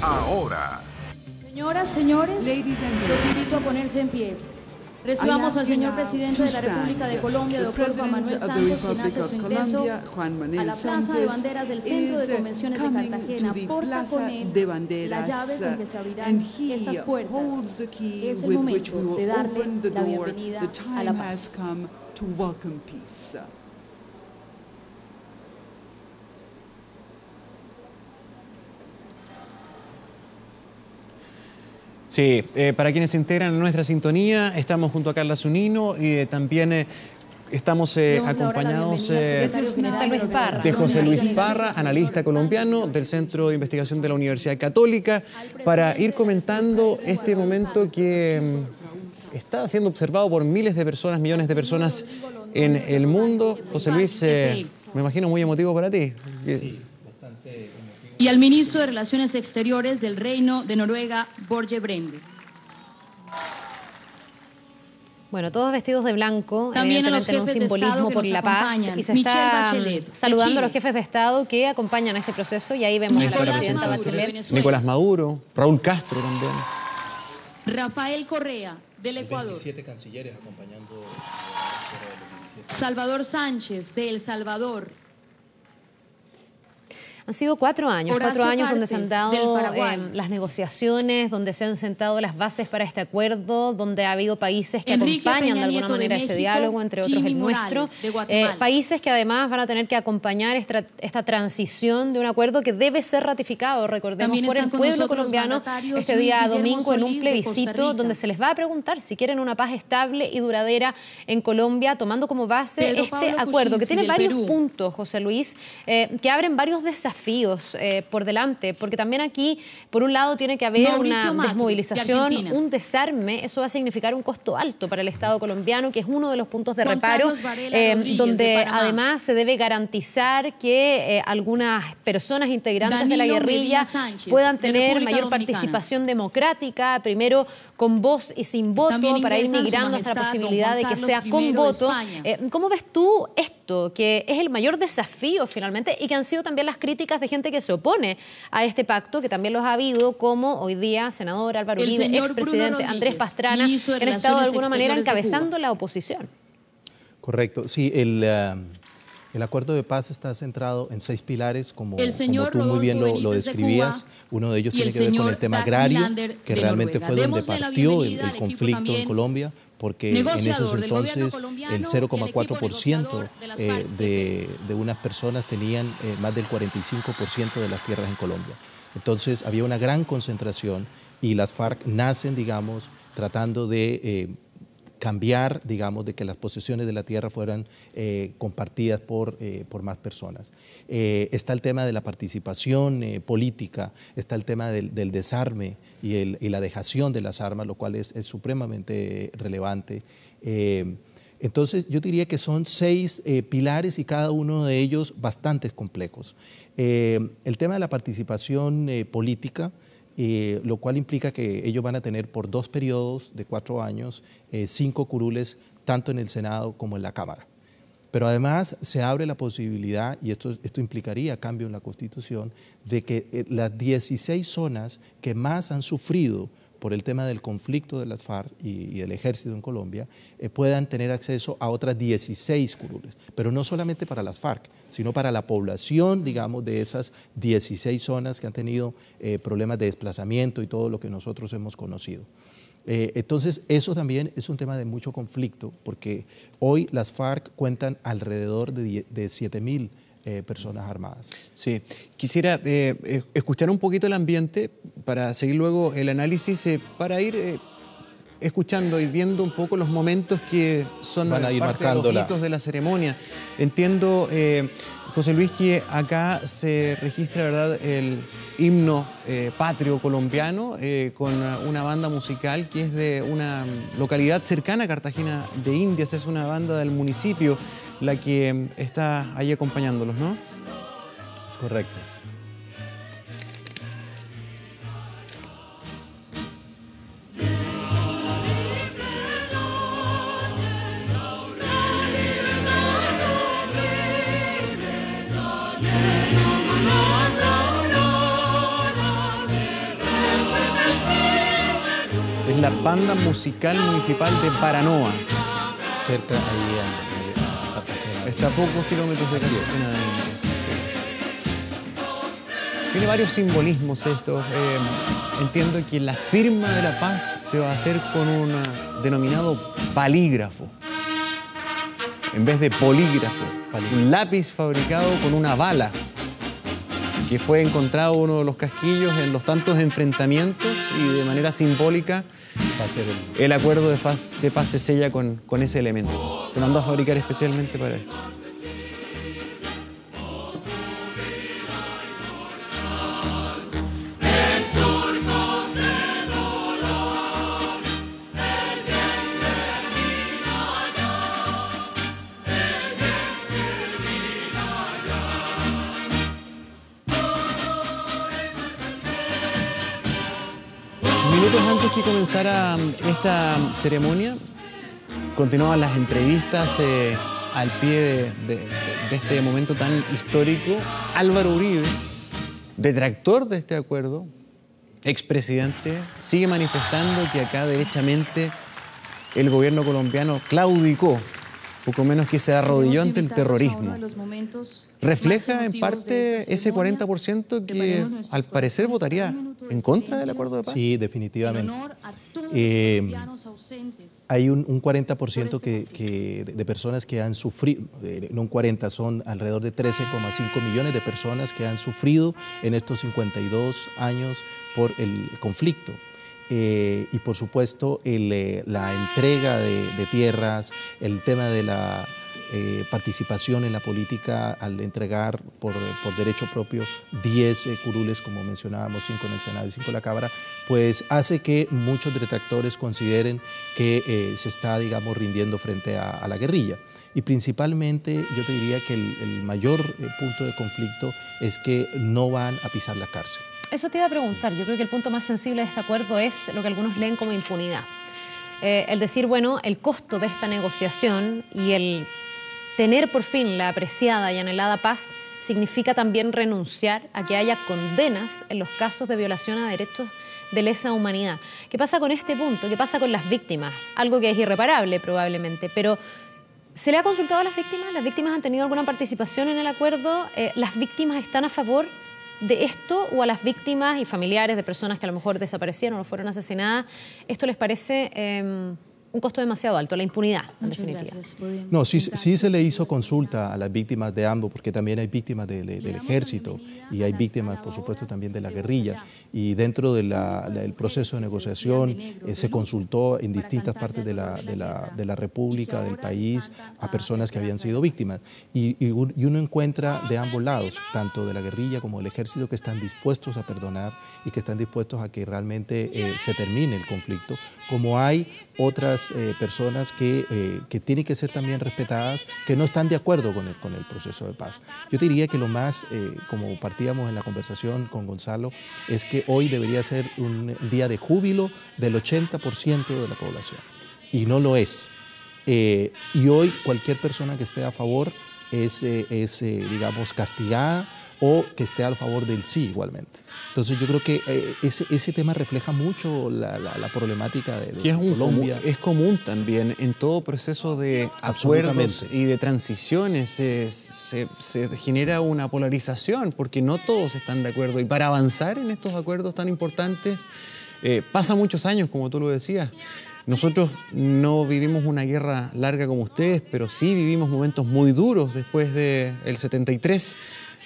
ahora. Señoras, señores, los invito a ponerse en pie. Recibamos al señor presidente de la República de Colombia, doctor Juan Manuel Santos, quien hace su ingreso a la Plaza de Banderas del Centro de Convenciones de Cartagena. Porta con él la llave con que se abrirán estas puertas. Es el momento de darle la bienvenida a la paz. Sí, para quienes se integran a nuestra sintonía, estamos junto a Carla Zunino y también estamos acompañados de José Luis Parra, analista colombiano del Centro de Investigación de la Universidad Católica, para ir comentando este momento que está siendo observado por miles de personas, millones de personas en el mundo. José Luis, me imagino muy emotivo para ti. Sí. Y al ministro de Relaciones Exteriores del Reino de Noruega, Borge Brende. Bueno, todos vestidos de blanco, también evidentemente un simbolismo por la paz, y se está saludando a los jefes de Estado que acompañan a este proceso, y ahí vemos a la presidenta Bachelet. Nicolás Maduro, Raúl Castro también. Rafael Correa, del Ecuador. 27 cancilleres acompañando. Salvador Sánchez, de El Salvador. Han sido 4 años, 4 años donde se han dado las negociaciones, donde se han sentado las bases para este acuerdo, donde ha habido países que acompañan de alguna manera ese diálogo, entre otros el nuestro. Países que además van a tener que acompañar esta transición de un acuerdo que debe ser ratificado, recordemos, por el pueblo colombiano este día domingo en un plebiscito donde se les va a preguntar si quieren una paz estable y duradera en Colombia, tomando como base este acuerdo que tiene varios puntos, José Luis, que abren varios desafíos por delante, porque también aquí, por un lado, tiene que haber una desmovilización, un desarme. Eso va a significar un costo alto para el Estado colombiano, que es uno de los puntos de reparo, donde además se debe garantizar que algunas personas integrantes de la guerrilla puedan tener mayor participación democrática, primero con voz y sin voto, para ir migrando hasta la posibilidad de que sea con voto. ¿Cómo ves tú esto, que es el mayor desafío finalmente, y que han sido también las críticas de gente que se opone a este pacto, que también los ha habido, como hoy día senador Álvaro Uribe, expresidente Andrés Pastrana, que han estado de alguna manera encabezando la oposición? Correcto, sí, el acuerdo de paz está centrado en 6 pilares, como tú muy bien lo describías. Uno de ellos tiene que ver con el tema agrario, que realmente fue donde partió el conflicto en Colombia, porque en esos entonces el 0,4% de unas personas tenían más del 45% de las tierras en Colombia. Entonces había una gran concentración y las FARC nacen, digamos, tratando de cambiar, digamos, de que las posesiones de la tierra fueran compartidas por más personas. Está el tema de la participación política, está el tema del desarme y la dejación de las armas, lo cual es supremamente relevante. Entonces, yo diría que son 6 pilares y cada uno de ellos bastante complejos. El tema de la participación política, lo cual implica que ellos van a tener por 2 periodos de 4 años 5 curules tanto en el Senado como en la Cámara. Pero además se abre la posibilidad, y esto implicaría cambio en la Constitución, de que las 16 zonas que más han sufrido por el tema del conflicto de las FARC y del ejército en Colombia, puedan tener acceso a otras 16 curules, pero no solamente para las FARC, sino para la población, digamos, de esas 16 zonas que han tenido problemas de desplazamiento y todo lo que nosotros hemos conocido. Entonces, eso también es un tema de mucho conflicto, porque hoy las FARC cuentan alrededor de 7.000 personas armadas. Sí, quisiera escuchar un poquito el ambiente para seguir luego el análisis, para ir escuchando y viendo un poco los momentos que son van a ir parte de los hitos de la ceremonia. Entiendo, José Luis, que acá se registra, ¿verdad?, el himno patrio colombiano con una banda musical que es de una localidad cercana a Cartagena de Indias, es una banda del municipio la que está ahí acompañándolos, ¿no? Es correcto. Es la banda musical municipal de Baranoa. Cerca ahí en Cartagena. Está a pocos kilómetros de Cartagena de Indias. Tiene varios simbolismos esto. Entiendo que la firma de la paz se va a hacer con un denominado palígrafo. En vez de polígrafo. Un lápiz fabricado con una bala, que fue encontrado uno de los casquillos en los tantos enfrentamientos, y de manera simbólica el acuerdo de paz se sella con ese elemento. Se mandó a fabricar especialmente para esto. Minutos antes que comenzara esta ceremonia, continuaban las entrevistas al pie de este momento tan histórico. Álvaro Uribe, detractor de este acuerdo, expresidente, sigue manifestando que acá derechamente el gobierno colombiano claudicó, poco menos que se arrodilló ante el terrorismo. Refleja en parte ese 40% que al parecer votaría en contra del acuerdo de paz. Sí, definitivamente. Hay un 40% de personas que han sufrido, no un 40, son alrededor de 13,5 millones de personas que han sufrido en estos 52 años por el conflicto. Y por supuesto la entrega de tierras, el tema de la participación en la política al entregar por derecho propio 10 curules, como mencionábamos, 5 en el Senado y 5 en la Cámara, pues hace que muchos detractores consideren que se está, digamos, rindiendo frente a la guerrilla. Y principalmente yo te diría que el mayor punto de conflicto es que no van a pisar la cárcel. Eso te iba a preguntar. Yo creo que el punto más sensible de este acuerdo es lo que algunos leen como impunidad. El decir, bueno, el costo de esta negociación y el tener por fin la apreciada y anhelada paz significa también renunciar a que haya condenas en los casos de violación a derechos de lesa humanidad. ¿Qué pasa con este punto? ¿Qué pasa con las víctimas? Algo que es irreparable probablemente, pero ¿se le ha consultado a las víctimas? ¿Las víctimas han tenido alguna participación en el acuerdo? ¿Las víctimas están a favor de esto, o a las víctimas y familiares de personas que a lo mejor desaparecieron o fueron asesinadas, esto les parece un costo demasiado alto, la impunidad, en definitiva? No, sí se le hizo consulta a las víctimas de ambos, porque también hay víctimas del ejército y hay víctimas, por supuesto, también de la guerrilla. Y dentro del proceso de negociación se consultó en distintas partes de la República, del país, a personas que habían sido víctimas. Y uno encuentra de ambos lados, tanto de la guerrilla como del ejército, que están dispuestos a perdonar y que están dispuestos a que realmente se termine el conflicto, como hay otras personas que tienen que ser también respetadas, que no están de acuerdo con el proceso de paz. Yo te diría que lo más, como partíamos en la conversación con Gonzalo, es que hoy debería ser un día de júbilo del 80% de la población, y no lo es. Y hoy cualquier persona que esté a favor es digamos, castigada, o que esté a favor del sí igualmente. Entonces yo creo que ese tema refleja mucho la problemática de Colombia. Es común también en todo proceso de acuerdos y de transiciones se genera una polarización, porque no todos están de acuerdo, y para avanzar en estos acuerdos tan importantes pasa muchos años, como tú lo decías. Nosotros no vivimos una guerra larga como ustedes, pero sí vivimos momentos muy duros después del 73.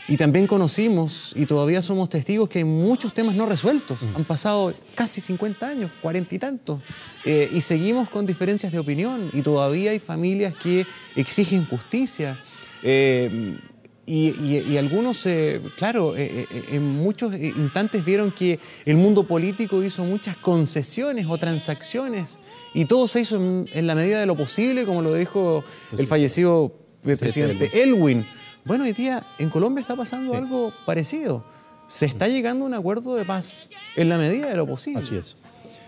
Y también conocimos, y todavía somos testigos, que hay muchos temas no resueltos. Han pasado casi 50 años, 40 y tantos, y seguimos con diferencias de opinión, y todavía hay familias que exigen justicia. Y algunos, claro, en muchos instantes vieron que el mundo político hizo muchas concesiones o transacciones, y todo se hizo en la medida de lo posible, como lo dijo el fallecido presidente Elwin. Bueno, hoy día en Colombia está pasando algo parecido. Se está llegando a un acuerdo de paz en la medida de lo posible. Así es.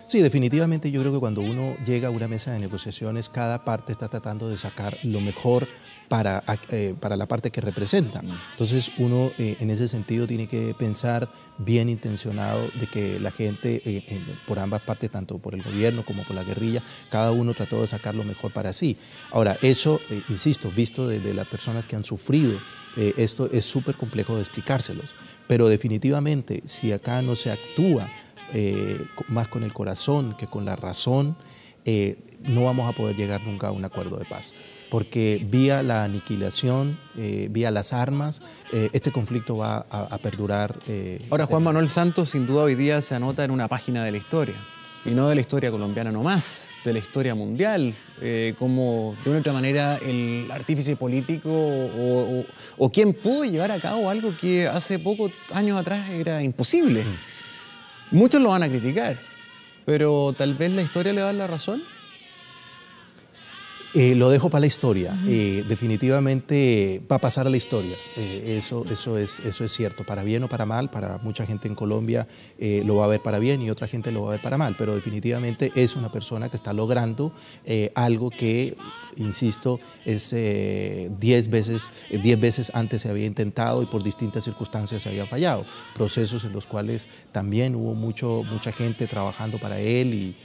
Sí, definitivamente yo creo que cuando uno llega a una mesa de negociaciones, cada parte está tratando de sacar lo mejor para la parte que representa. Entonces uno en ese sentido tiene que pensar bien intencionado de que la gente por ambas partes, tanto por el gobierno como por la guerrilla, cada uno trató de sacar lo mejor para sí. Ahora, eso, insisto, visto desde las personas que han sufrido, esto es súper complejo de explicárselos, pero definitivamente si acá no se actúa más con el corazón que con la razón, no vamos a poder llegar nunca a un acuerdo de paz. Porque vía la aniquilación, vía las armas, este conflicto va a perdurar. Ahora, Juan Manuel Santos sin duda hoy día se anota en una página de la historia. Y no de la historia colombiana nomás, de la historia mundial, como de una u otra manera el artífice político o quien pudo llevar a cabo algo que hace pocos años atrás era imposible. Muchos lo van a criticar, pero tal vez la historia le da la razón. Lo dejo para la historia. Definitivamente va a pasar a la historia. Eso es cierto. Para bien o para mal, para mucha gente en Colombia lo va a ver para bien y otra gente lo va a ver para mal. Pero definitivamente es una persona que está logrando algo que, insisto, es 10 veces antes se había intentado y por distintas circunstancias se había fallado. Procesos en los cuales también hubo mucha gente trabajando para él y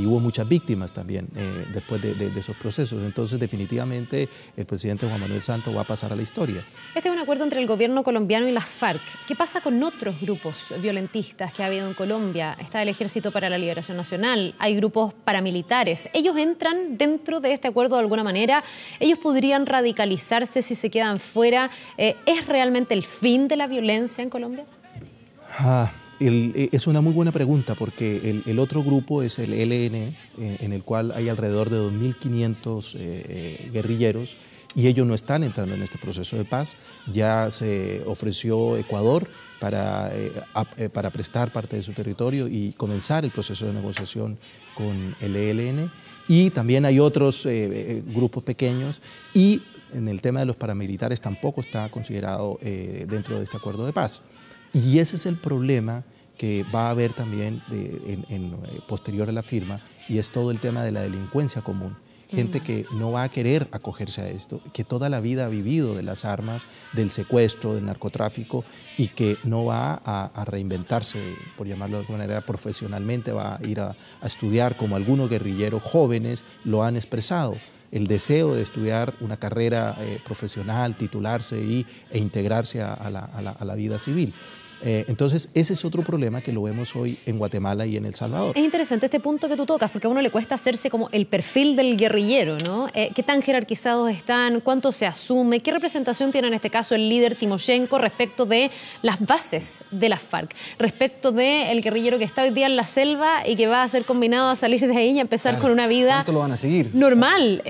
hubo muchas víctimas también después de esos procesos. Entonces, definitivamente, el presidente Juan Manuel Santos va a pasar a la historia. Este es un acuerdo entre el gobierno colombiano y las FARC. ¿Qué pasa con otros grupos violentistas que ha habido en Colombia? Está el Ejército para la Liberación Nacional, hay grupos paramilitares. ¿Ellos entran dentro de este acuerdo de alguna manera? ¿Ellos podrían radicalizarse si se quedan fuera? ¿Es realmente el fin de la violencia en Colombia? Es una muy buena pregunta porque el otro grupo es el ELN, en el cual hay alrededor de 2.500 guerrilleros y ellos no están entrando en este proceso de paz. Ya se ofreció Ecuador para prestar parte de su territorio y comenzar el proceso de negociación con el ELN. Y también hay otros grupos pequeños y en el tema de los paramilitares tampoco está considerado dentro de este acuerdo de paz. Y ese es el problema que va a haber también posterior a la firma, y es todo el tema de la delincuencia común. Gente que no va a querer acogerse a esto, que toda la vida ha vivido de las armas, del secuestro, del narcotráfico, y que no va a reinventarse, por llamarlo de alguna manera, profesionalmente, va a ir a estudiar, como algunos guerrilleros jóvenes lo han expresado. El deseo de estudiar una carrera profesional, titularse e integrarse a la vida civil. Entonces, ese es otro problema que lo vemos hoy en Guatemala y en El Salvador. Es interesante este punto que tú tocas, porque a uno le cuesta hacerse como el perfil del guerrillero, ¿no? ¿Qué tan jerarquizados están? ¿Cuánto se asume? ¿Qué representación tiene en este caso el líder Timoshenko respecto de las bases de las FARC? Respecto del guerrillero que está hoy día en la selva y que va a ser combinado a salir de ahí y a empezar con una vida ¿cuánto lo van a seguir? Normal.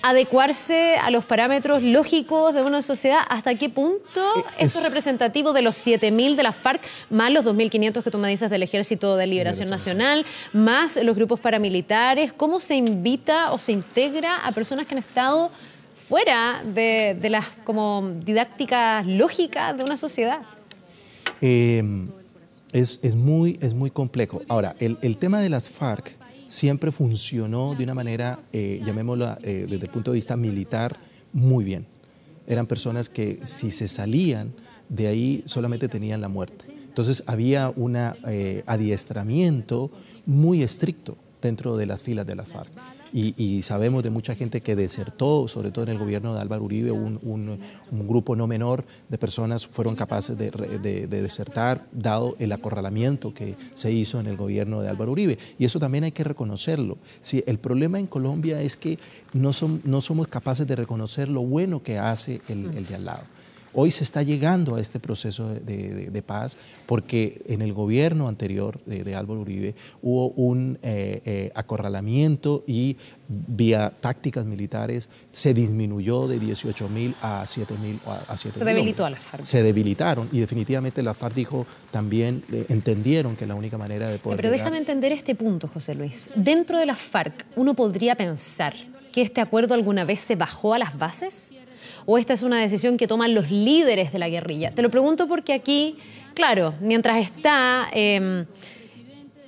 Adecuarse a los parámetros lógicos de una sociedad. ¿Hasta qué punto esto es representativo de los 7.000 de las FARC, más los 2.500 que tú me dices del Ejército de Liberación Nacional, más los grupos paramilitares? ¿Cómo se invita o se integra a personas que han estado fuera de las como didácticas lógicas de una sociedad? Es muy complejo. Ahora, el tema de las FARC siempre funcionó de una manera, llamémosla desde el punto de vista militar, muy bien. Eran personas que si se salían de ahí solamente tenían la muerte. Entonces había un adiestramiento muy estricto dentro de las filas de la FARC. Y sabemos de mucha gente que desertó, sobre todo en el gobierno de Álvaro Uribe, un grupo no menor de personas fueron capaces de desertar, dado el acorralamiento que se hizo en el gobierno de Álvaro Uribe. Y eso también hay que reconocerlo. Sí, el problema en Colombia es que no somos capaces de reconocer lo bueno que hace el de al lado. Hoy se está llegando a este proceso de paz porque en el gobierno anterior de Álvaro Uribe hubo un acorralamiento y vía tácticas militares se disminuyó de 18.000 a 7.000. Se debilitó a las FARC. Se debilitaron y definitivamente la FARC dijo también, entendieron que la única manera de poder... Pero déjame entender este punto, José Luis. Dentro de la FARC, ¿uno podría pensar que este acuerdo alguna vez se bajó a las bases? ¿O esta es una decisión que toman los líderes de la guerrilla? Te lo pregunto porque aquí, claro, mientras está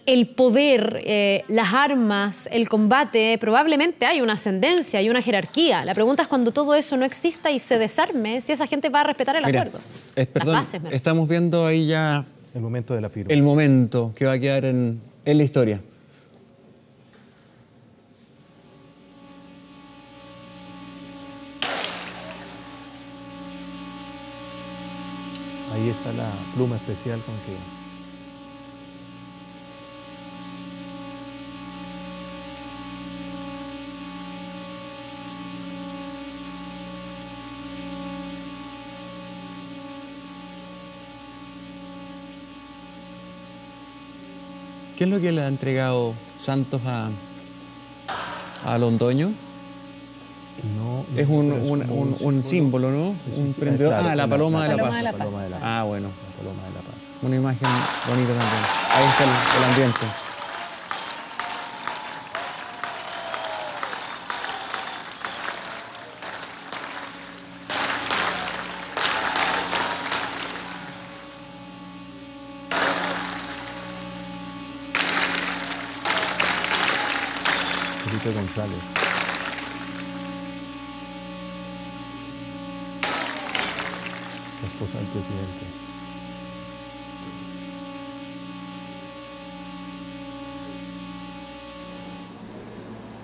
el poder, las armas, el combate, probablemente hay una ascendencia, hay una jerarquía. La pregunta es cuando todo eso no exista y se desarme, si esa gente va a respetar el acuerdo. Perdón, las bases, estamos viendo ahí ya el momento de la firma. El momento que va a quedar en la historia. Ahí está la pluma especial con que... ¿Qué es lo que le ha entregado Santos a Londoño? No, es un símbolo, ¿no? Un prendedor. Claro, la paloma de la paz. Ah, bueno. La paloma de la paz. Una imagen bonita también. Ahí está el ambiente. Felipe González. La esposa del presidente.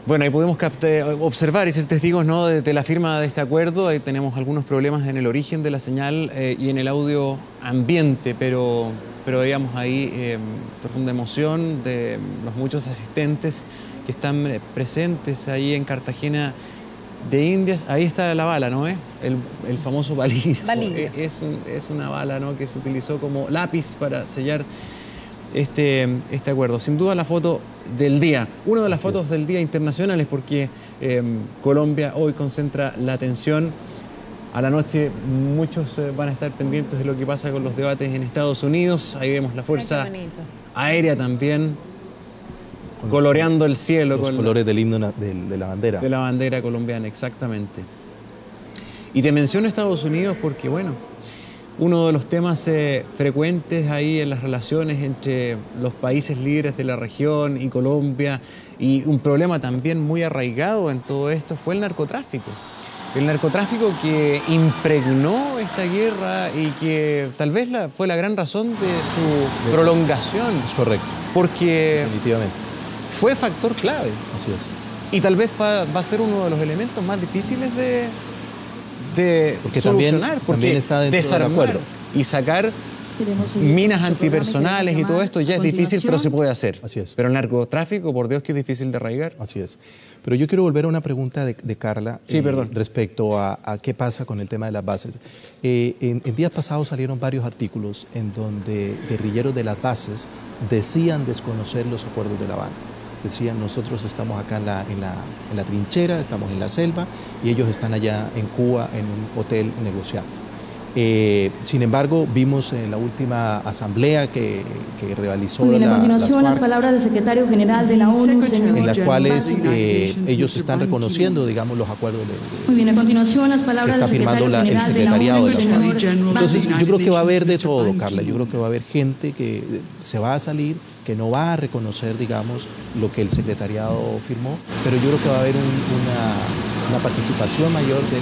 Bueno, ahí podemos observar y ser testigos, ¿no?, de la firma de este acuerdo. Ahí tenemos algunos problemas en el origen de la señal y en el audio ambiente, pero veíamos ahí profunda emoción de los muchos asistentes que están presentes ahí en Cartagena de Indias. Ahí está la bala, ¿no? El famoso balígrafo. Es una bala, ¿no?, que se utilizó como lápiz para sellar este acuerdo. Sin duda la foto del día, una de las fotos del día internacionales, porque Colombia hoy concentra la atención. A la noche muchos van a estar pendientes de lo que pasa con los debates en Estados Unidos. Ahí vemos la Fuerza Aérea también, coloreando el cielo. Los colores del himno de la bandera. De la bandera colombiana, exactamente. Y te menciono Estados Unidos porque, bueno, uno de los temas frecuentes ahí en las relaciones entre los países líderes de la región y Colombia, y un problema también muy arraigado en todo esto, fue el narcotráfico. El narcotráfico que impregnó esta guerra y que tal vez fue la gran razón de su prolongación. Es correcto. Porque definitivamente fue factor clave. Así es. Y tal vez va a ser uno de los elementos más difíciles de solucionar. Porque también está dentro del acuerdo. Y sacar minas antipersonales y todo esto ya es difícil, pero se puede hacer. Así es. Pero el narcotráfico, por Dios, que es difícil de arraigar. Así es. Pero yo quiero volver a una pregunta de Carla. Sí, perdón. Respecto a qué pasa con el tema de las bases. En días pasados salieron varios artículos en donde guerrilleros de las bases decían desconocer los acuerdos de La Habana. Decían, nosotros estamos acá en la trinchera, estamos en la selva, y ellos están allá en Cuba en un hotel negociando. Sin embargo, vimos en la última asamblea que realizó a continuación, las palabras del secretario general de la ONU, señor, en las cuales ellos están reconociendo, digamos, los acuerdos muy bien, a continuación, las palabras que está firmando el secretariado de la FARC. Entonces, yo creo que va a haber de todo, Carla. Yo creo que va a haber gente que se va a salir, que no va a reconocer, digamos, lo que el secretariado firmó, pero yo creo que va a haber una participación mayor de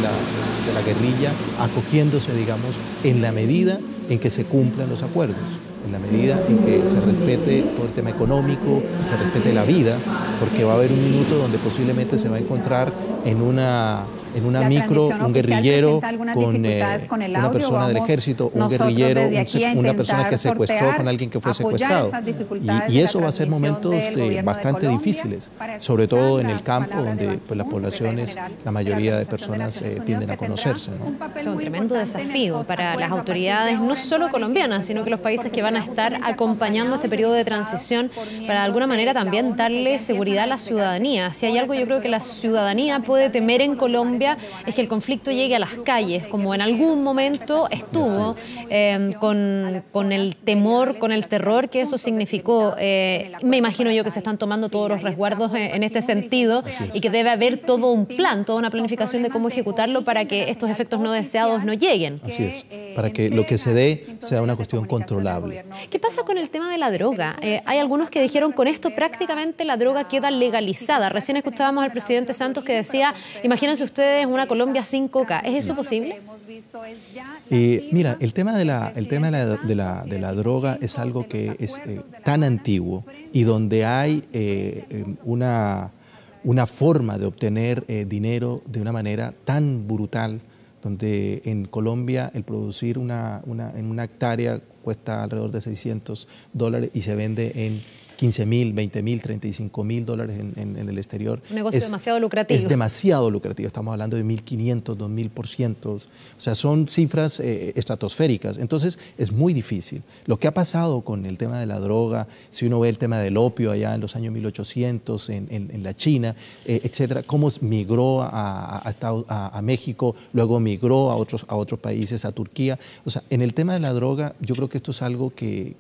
la guerrilla acogiéndose, digamos, en la medida en que se cumplan los acuerdos, en la medida en que se respete todo el tema económico, se respete la vida, porque va a haber un minuto donde posiblemente se va a encontrar en una micro, un guerrillero con una persona del ejército, un guerrillero, una persona que secuestró con alguien que fue secuestrado. Y eso va a ser momentos bastante difíciles, sobre todo en el campo donde pues, las poblaciones, la mayoría de personas tienden a conocerse, ¿no? Un tremendo desafío para las autoridades, no solo colombianas, sino que los países que van a estar acompañando este periodo de transición para de alguna manera también darle seguridad a la ciudadanía. Si hay algo, yo creo que la ciudadanía puede temer en Colombia Colombia es que el conflicto llegue a las calles, como en algún momento estuvo, con el temor, con el terror que eso significó. Me imagino yo que se están tomando todos los resguardos en este sentido y que debe haber todo un plan, toda una planificación de cómo ejecutarlo para que estos efectos no deseados no lleguen. Así es, para que lo que se dé sea una cuestión controlable. ¿Qué pasa con el tema de la droga? Hay algunos que dijeron con esto prácticamente la droga queda legalizada. Recién escuchábamos al presidente Santos que decía, imagínense ustedes una Colombia sin coca. ¿Es eso posible? Mira, el tema de la droga es algo que es tan antiguo y donde hay una forma de obtener dinero de una manera tan brutal, donde en Colombia el producir en una hectárea cuesta alrededor de $600 y se vende en $15.000, $20.000, $35.000 en el exterior. Un negocio demasiado lucrativo. Es demasiado lucrativo, estamos hablando de 1.500, 2.000%, o sea, son cifras estratosféricas, entonces es muy difícil. Lo que ha pasado con el tema de la droga, si uno ve el tema del opio allá en los años 1800 en la China, etcétera, cómo migró a México, luego migró a otros países, a Turquía, o sea, en el tema de la droga yo creo que esto es algo que